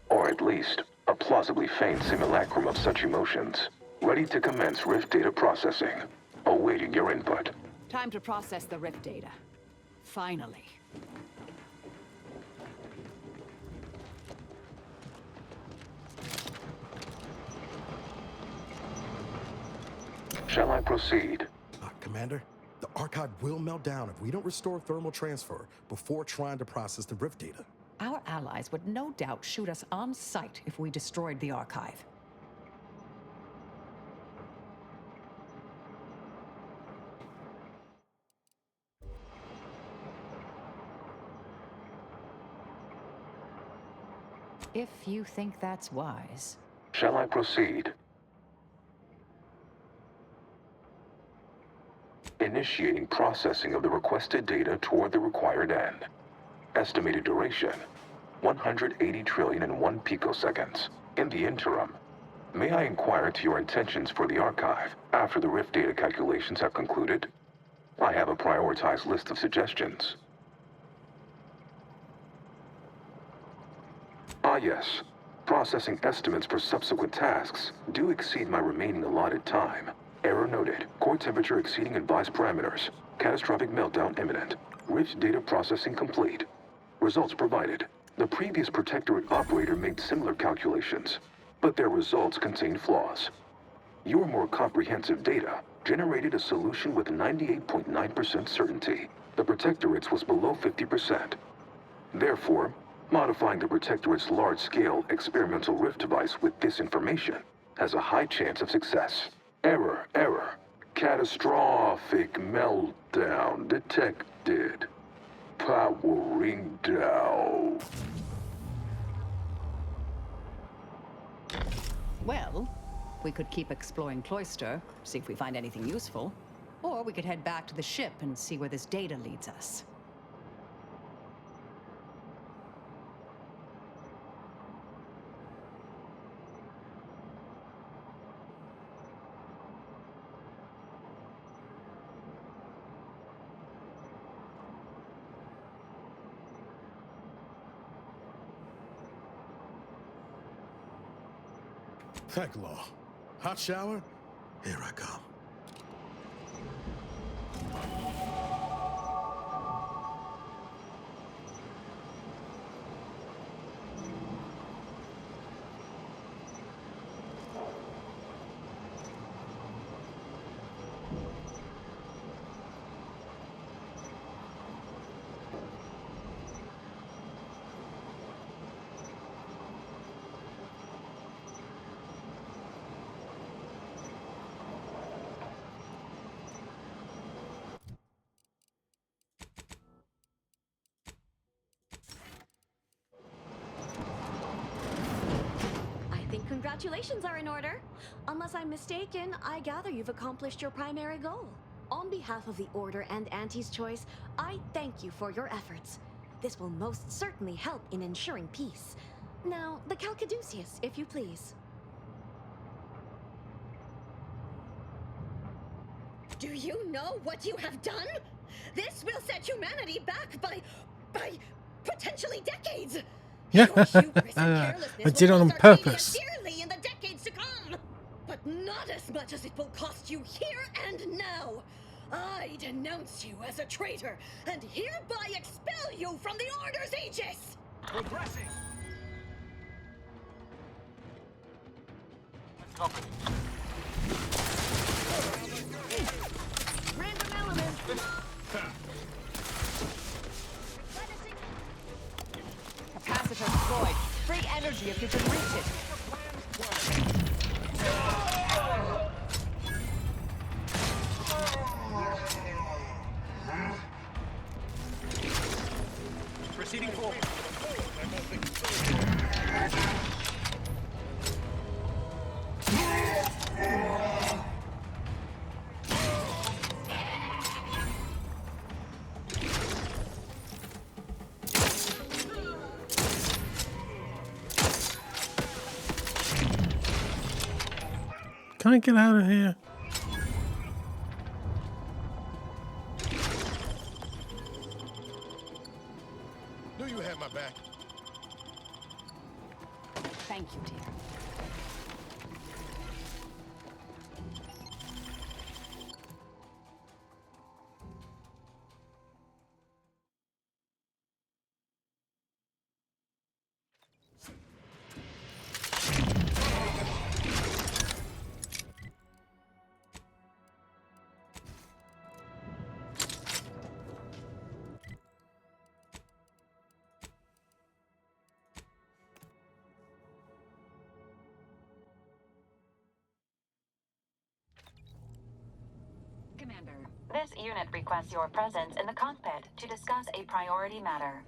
Or at least, a plausibly feigned simulacrum of such emotions. Ready to commence Rift data processing. Awaiting your input. Time to process the Rift data. Finally. Shall I proceed? Commander, the archive will melt down if we don't restore thermal transfer before trying to process the Rift data. Our allies would no doubt shoot us on sight if we destroyed the archive. If you think that's wise. Shall I proceed? Initiating processing of the requested data toward the required end. Estimated duration, 180 trillion and 1 picoseconds. In the interim, may I inquire into your intentions for the archive after the Rift data calculations have concluded? I have a prioritized list of suggestions. Yes. Processing estimates for subsequent tasks do exceed my remaining allotted time. Error noted. Core temperature exceeding advised parameters. Catastrophic meltdown imminent. Rift data processing complete. Results provided. The previous Protectorate operator made similar calculations, but their results contained flaws. Your more comprehensive data generated a solution with 98.9% certainty. The Protectorate's was below 50%. Therefore, modifying the Protectorate's large-scale experimental Rift device with this information has a high chance of success. Error. Catastrophic meltdown detected. Powering down. Well, we could keep exploring Cloister, see if we find anything useful. Or we could head back to the ship and see where this data leads us. Heck law. Hot shower? Here I come. Congratulations are in order. Unless I'm mistaken, I gather you've accomplished your primary goal. On behalf of the Order and Auntie's Choice, I thank you for your efforts. This will most certainly help in ensuring peace. Now, the Calcaduceus, if you please. Do you know what you have done? This will set humanity back by potentially decades. Yeah, Your hubris and I carelessness did it will on cost Arcadia purpose. dearly in the decades to come. But not as much as it will cost you here and now. I denounce you as a traitor and hereby expel you from the Order's aegis. Progressing. Company. Random element. Capacitor deployed. Free energy if you can reach it. Proceeding forward. Can I get out of here? Knew you had my back. Thank you, dear. Commander, this unit requests your presence in the cockpit to discuss a priority matter.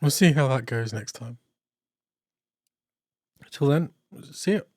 We'll see how that goes next time. Till then, see you.